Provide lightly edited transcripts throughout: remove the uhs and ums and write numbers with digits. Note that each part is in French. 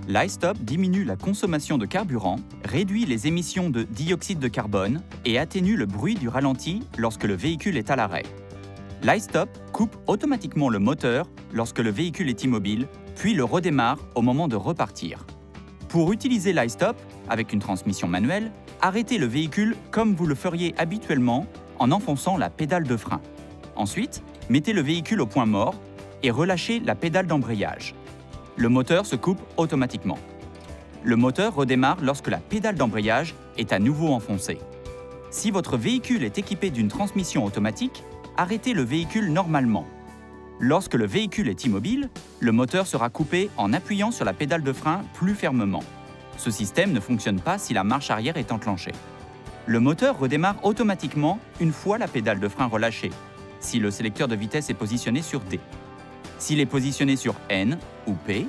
l'iStop diminue la consommation de carburant, réduit les émissions de dioxyde de carbone et atténue le bruit du ralenti lorsque le véhicule est à l'arrêt. l'iStop coupe automatiquement le moteur lorsque le véhicule est immobile, puis le redémarre au moment de repartir. Pour utiliser l'iStop, avec une transmission manuelle, arrêtez le véhicule comme vous le feriez habituellement en enfonçant la pédale de frein. Ensuite, mettez le véhicule au point mort et relâchez la pédale d'embrayage. Le moteur se coupe automatiquement. Le moteur redémarre lorsque la pédale d'embrayage est à nouveau enfoncée. Si votre véhicule est équipé d'une transmission automatique, arrêtez le véhicule normalement. Lorsque le véhicule est immobile, le moteur sera coupé en appuyant sur la pédale de frein plus fermement. Ce système ne fonctionne pas si la marche arrière est enclenchée. Le moteur redémarre automatiquement une fois la pédale de frein relâchée, si le sélecteur de vitesse est positionné sur D. S'il est positionné sur N ou P,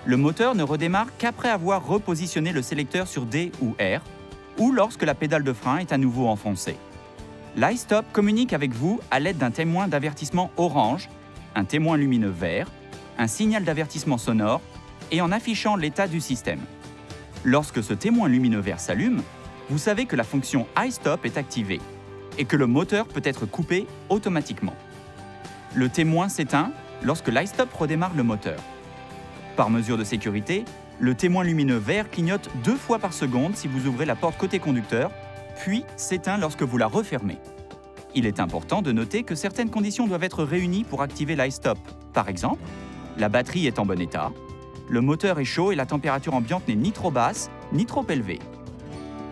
le moteur ne redémarre qu'après avoir repositionné le sélecteur sur D ou R, ou lorsque la pédale de frein est à nouveau enfoncée. l'iStop communique avec vous à l'aide d'un témoin d'avertissement orange, un témoin lumineux vert, un signal d'avertissement sonore et en affichant l'état du système. Lorsque ce témoin lumineux vert s'allume, vous savez que la fonction iStop est activée et que le moteur peut être coupé automatiquement. Le témoin s'éteint lorsque l'iStop redémarre le moteur. Par mesure de sécurité, le témoin lumineux vert clignote 2 fois par seconde si vous ouvrez la porte côté conducteur, puis s'éteint lorsque vous la refermez. Il est important de noter que certaines conditions doivent être réunies pour activer l'iStop. Par exemple, la batterie est en bon état, le moteur est chaud et la température ambiante n'est ni trop basse ni trop élevée.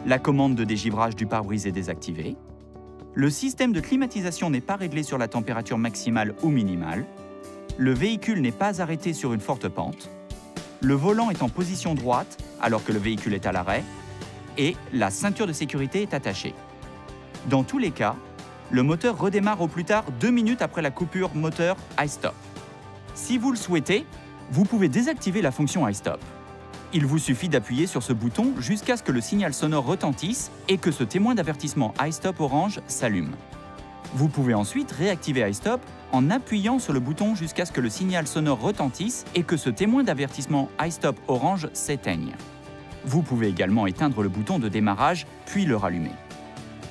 La commande de dégivrage du pare-brise est désactivée. Le système de climatisation n'est pas réglé sur la température maximale ou minimale. Le véhicule n'est pas arrêté sur une forte pente. Le volant est en position droite alors que le véhicule est à l'arrêt. Et la ceinture de sécurité est attachée. Dans tous les cas, le moteur redémarre au plus tard 2 minutes après la coupure moteur iStop. Si vous le souhaitez, vous pouvez désactiver la fonction iStop. Il vous suffit d'appuyer sur ce bouton jusqu'à ce que le signal sonore retentisse et que ce témoin d'avertissement iStop orange s'allume. Vous pouvez ensuite réactiver iStop en appuyant sur le bouton jusqu'à ce que le signal sonore retentisse et que ce témoin d'avertissement iStop orange s'éteigne. Vous pouvez également éteindre le bouton de démarrage puis le rallumer.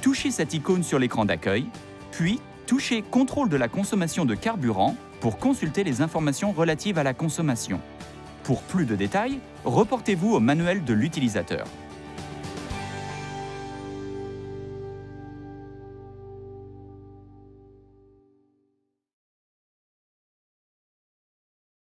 Touchez cette icône sur l'écran d'accueil, puis touchez « Contrôle de la consommation de carburant » pour consulter les informations relatives à la consommation. Pour plus de détails, reportez-vous au manuel de l'utilisateur.